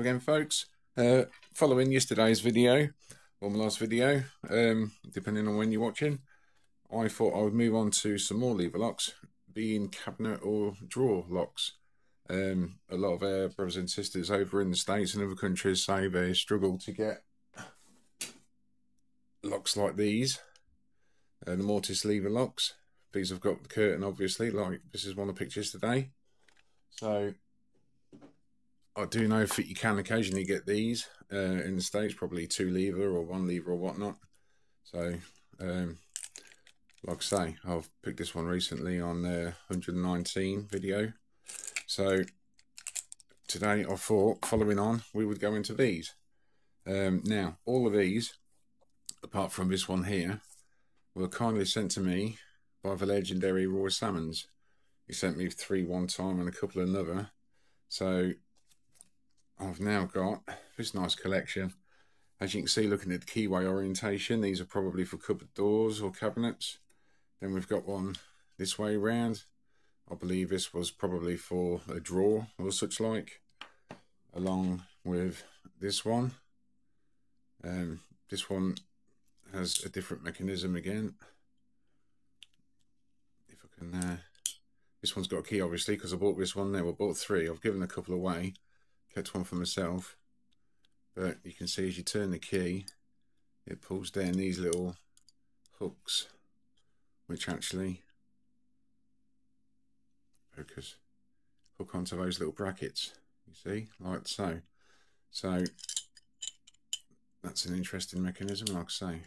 again, folks. Following yesterday's video, or my last video, depending on when you're watching, I thought I would move on to some more lever locks, being cabinet or drawer locks. A lot of our brothers and sisters over in the States and other countries say they struggle to get locks like these, the mortise lever locks. These have got the curtain, obviously, like this is one of the pictures today. So I do know that you can occasionally get these in the States, probably 2 lever or 1 lever or whatnot. So like I say, I've picked this one recently on the 119 video. So today I thought, following on, we would go into these. Now, all of these, apart from this one here, were kindly sent to me by the legendary Roy Sammons. He sent me 3 one time and a couple another. So I've now got this nice collection. As you can see, looking at the keyway orientation, these are probably for cupboard doors or cabinets. Then we've got one this way round. I believe this was probably for a drawer or such like, along with this one. This one has a different mechanism again. If I can, this one's got a key obviously because I bought this one there. I bought 3. I've given a couple away, kept one for myself. But you can see as you turn the key, it pulls down these little hooks, which actually focus, hook onto those little brackets, you see, like so. So that's an interesting mechanism, like I say.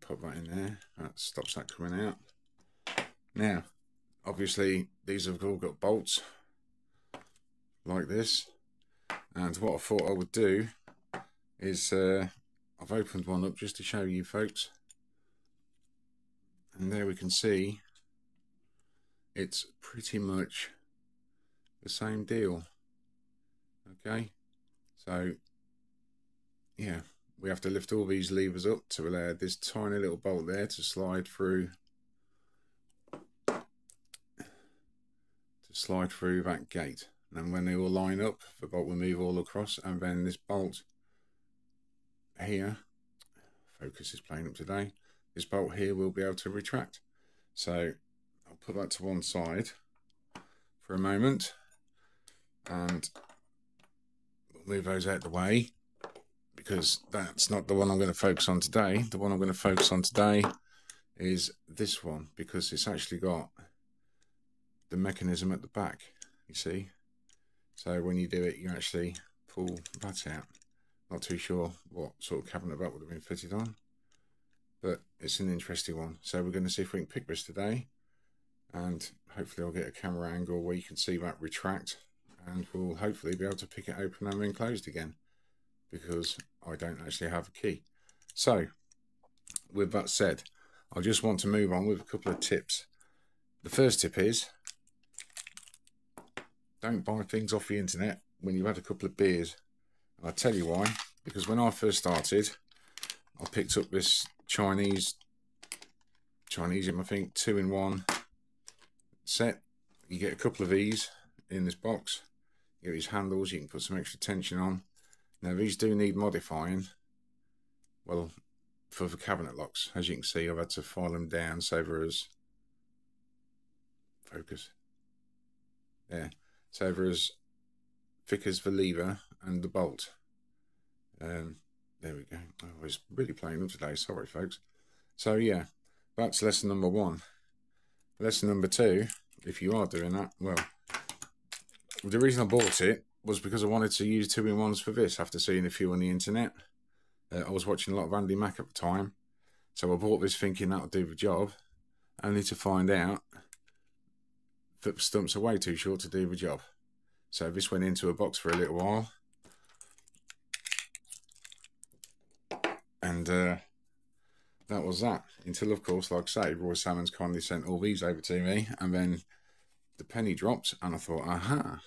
Pop that in there, that stops that coming out. Now, obviously, these have all got bolts like this, and what I thought I would do is I've opened one up just to show you folks, and there we can see it's pretty much the same deal. Okay, so yeah, we have to lift all these levers up to allow this tiny little bolt there to slide through that gate. And when they all line up, the bolt will move all across, and then this bolt here, focus is playing up today, this bolt here will be able to retract. So I'll put that to one side for a moment, and we'll move those out the way, because that's not the one I'm going to focus on today. The one I'm going to focus on today is this one, because it's actually got the mechanism at the back, you see. So when you do it, you actually pull that out. Not too sure what sort of cabinet that would have been fitted on, but it's an interesting one. So we're going to see if we can pick this today, and hopefully I'll get a camera angle where you can see that retract, and we'll hopefully be able to pick it open and then closed again, because I don't actually have a key. So with that said, I just want to move on with a couple of tips. The first tip is, don't buy things off the internet when you've had a couple of beers. And I'll tell you why. Because when I first started, I picked up this Chinese, I think 2-in-1 set. You get a couple of these in this box. You get these handles, you can put some extra tension on. Now these do need modifying, well, for the cabinet locks. As you can see, I've had to file them down so there is, focus, there, so they're as thick as the lever and the bolt. There we go. Oh, it's really playing up today, sorry folks. So yeah, that's lesson number 1. Lesson number 2, if you are doing that, well, the reason I bought it was because I wanted to use 2-in-1s for this after seeing a few on the internet. I was watching a lot of Andy Mack at the time, so I bought this thinking that'll do the job, only to find out that the stumps are way too short to do the job. So this went into a box for a little while, and that was that, until of course, like I say, Roy Sammons kindly sent all these over to me, and then the penny dropped and I thought, aha,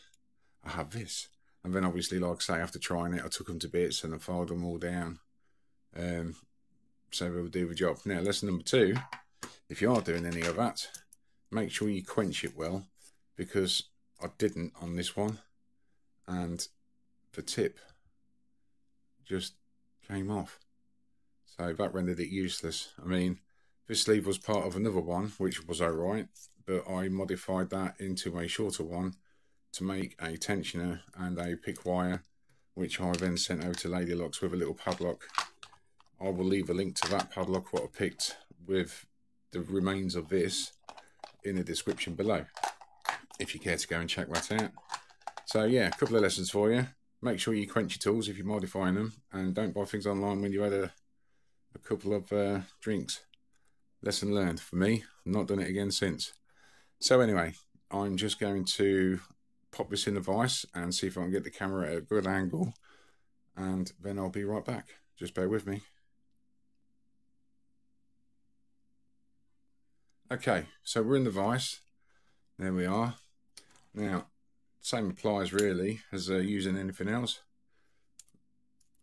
I have this. And then obviously, like I say, after trying it, I took them to bits and I filed them all down, so they would do the job. Now, lesson number 2, if you are doing any of that, make sure you quench it well, because I didn't on this one, and the tip just came off. So that rendered it useless. I mean, this sleeve was part of another one, which was alright, but I modified that into a shorter one to make a tensioner and a pick wire, which I then sent over to Lady Locks with a little padlock. I will leave a link to that padlock, what I picked, with the remains of this in the description below, if you care to go and check that out. So yeah, a couple of lessons for you. Make sure you quench your tools if you're modifying them, and don't buy things online when you had a couple of drinks. Lesson learned for me. I've not done it again since. So anyway, I'm just going to pop this in the vise and see if I can get the camera at a good angle, and then I'll be right back. Just bear with me. Okay, so we're in the vise. There we are. Now, same applies really as using anything else.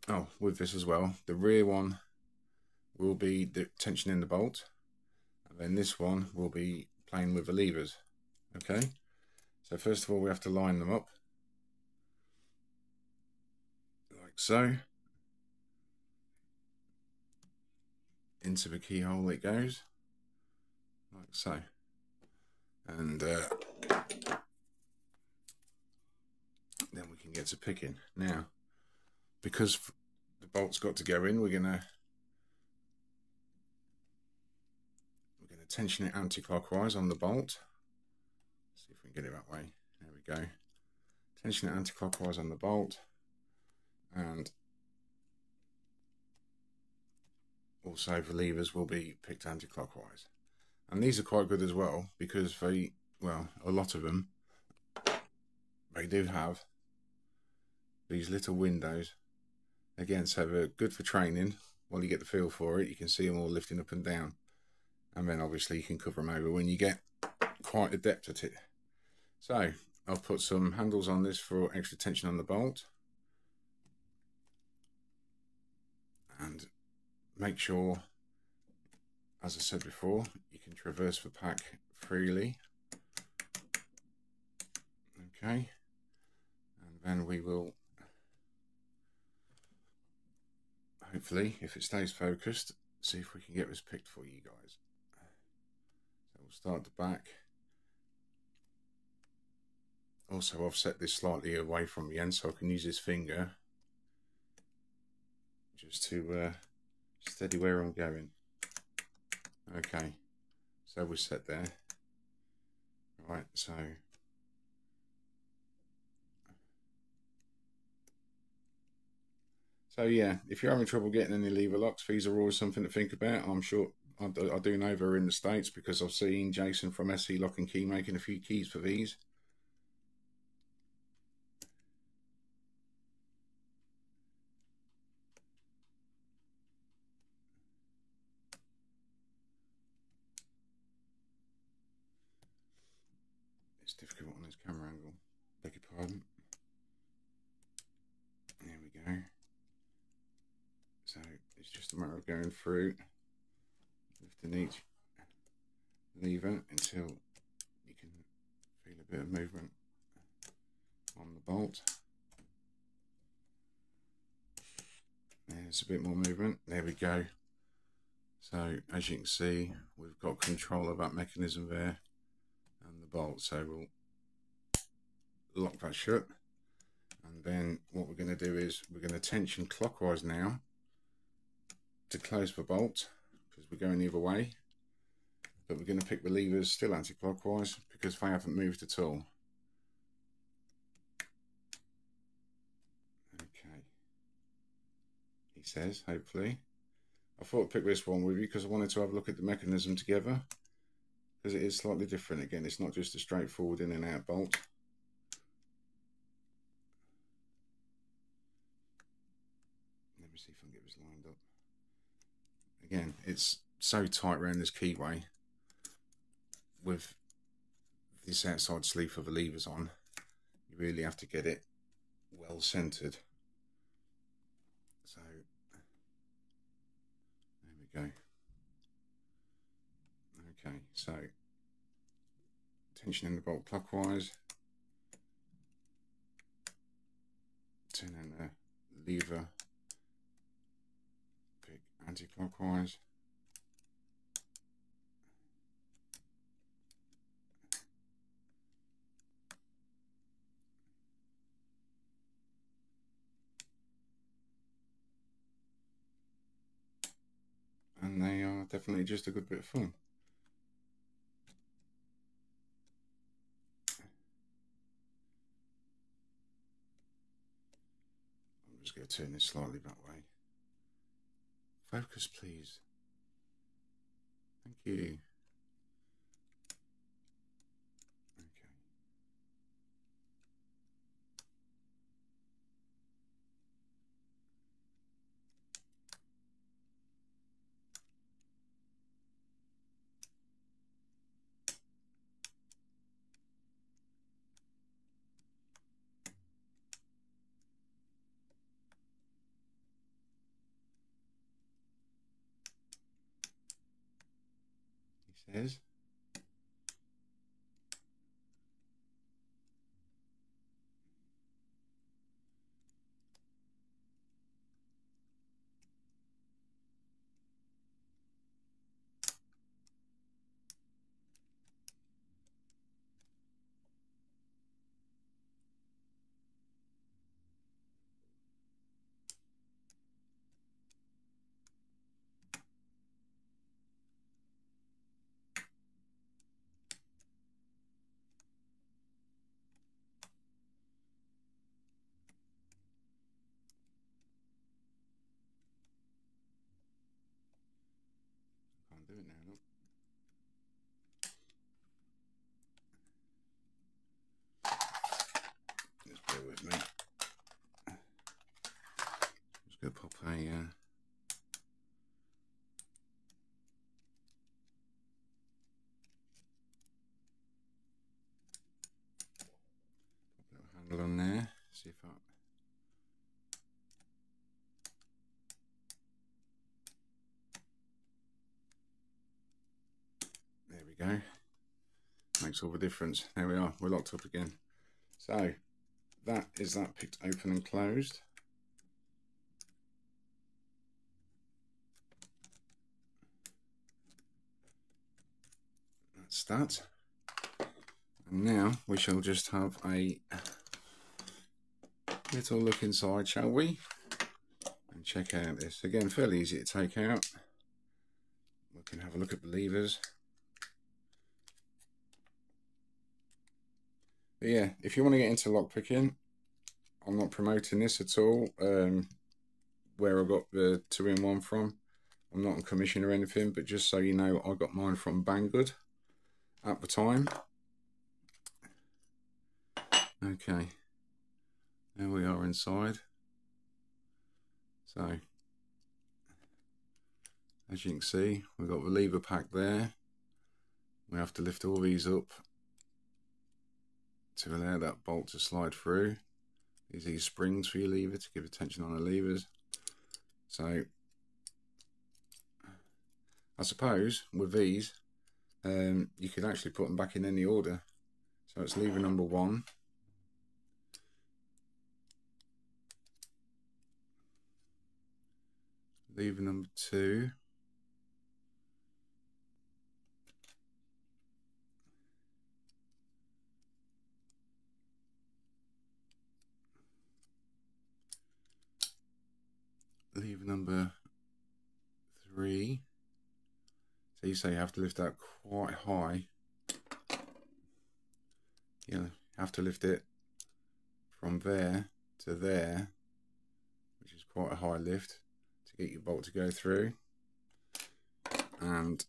Oh, with this as well, the rear one will be the tensioning the bolt, and then this one will be playing with the levers. Okay, so first of all we have to line them up like so. Into the keyhole it goes, like so, and then we can get to picking. Now, because the bolt's got to go in, we're gonna tension it anti-clockwise on the bolt. See if we can get it that way. There we go. Tension it anti-clockwise on the bolt, and also the levers will be picked anti-clockwise. And these are quite good as well, because they, well, a lot of them, they do have these little windows. Again, so they're good for training. While you get the feel for it, you can see them all lifting up and down. And then obviously you can cover them over when you get quite adept at it. So I've put some handles on this for extra tension on the bolt. And make sure, as I said before, you can traverse the pack freely. Okay. And then we will, hopefully, if it stays focused, see if we can get this picked for you guys. So we'll start the back. Also, I've set this slightly away from the end so I can use this finger just to steady where I'm going. Okay, so we're set there. Right, so yeah, if you're having trouble getting any lever locks, these are always something to think about. I'm sure I do know they're in the States, because I've seen Jason from SC Lock and Key making a few keys for these. It's difficult on this camera angle. Beg your pardon. There we go. So it's just a matter of going through, lifting each lever until you can feel a bit of movement on the bolt. There's a bit more movement. There we go. So as you can see, we've got control of that mechanism there and the bolt. So we'll lock that shut, and then what we're going to do is we're going to tension clockwise now to close the bolt, because we're going the other way, but we're going to pick the levers still anti-clockwise because they haven't moved at all. Okay, he says, hopefully. I thought I'd pick this one with you because I wanted to have a look at the mechanism together, because it is slightly different. Again, it's not just a straightforward in and out bolt. Let me see if I can get this lined up. Again, it's so tight around this keyway with this outside sleeve for the levers on. You really have to get it well centered. So there we go. Okay, so tensioning the bolt clockwise, turning lever pick anti-clockwise. And they are definitely just a good bit of fun. I'm just going to turn this slightly that way. Focus, please. Thank you. Okay. He says. Can't do it now, look. Just bear with me. Just going to pop a little handle on there. See if I. There we go. Makes all the difference. There we are. We're locked up again. So that is that picked open and closed. That's that. And now we shall just have a little look inside, shall we? And check out this. Again, fairly easy to take out. We can have a look at the levers. But yeah, if you want to get into lockpicking, I'm not promoting this at all. Where I got the 2-in-1 from, I'm not on commission or anything, but just so you know, I got mine from Banggood at the time. Okay, there we are inside. So, as you can see, we've got the lever pack there. We have to lift all these up to allow that bolt to slide through. These springs for your lever to give attention on the levers. So, I suppose with these, you could actually put them back in any order. So it's lever number 1. Lever number 2. Lever number 3. So you say you have to lift that quite high. You have to lift it from there to there, which is quite a high lift to get your bolt to go through. And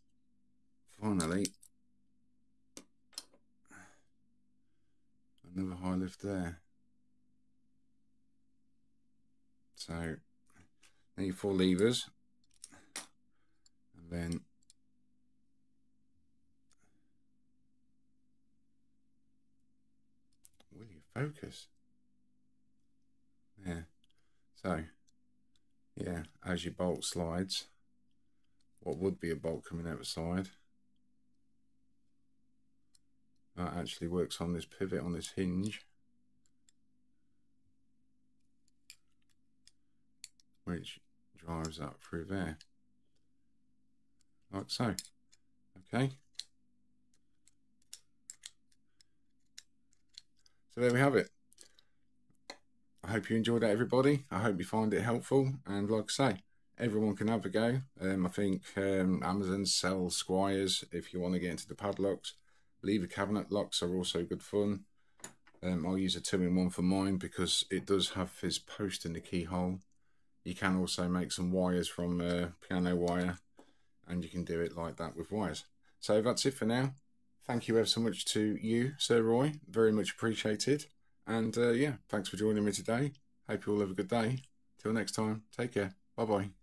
finally, another high lift there. So need 4 levers, and then will you focus? Yeah. So yeah, as your bolt slides, what would be a bolt coming out the side, that actually works on this pivot on this hinge. which drives up through there, like so. Okay. So there we have it. I hope you enjoyed that, everybody. I hope you find it helpful. And like I say, everyone can have a go. I think Amazon sells squires if you want to get into the padlocks. Lever cabinet locks are also good fun. I'll use a 2-in-1 for mine because it does have this post in the keyhole. You can also make some wires from piano wire, and you can do it like that with wires. So that's it for now. Thank you ever so much to you, Sir Roy. Very much appreciated. And yeah, thanks for joining me today. Hope you all have a good day. Till next time, take care. Bye-bye.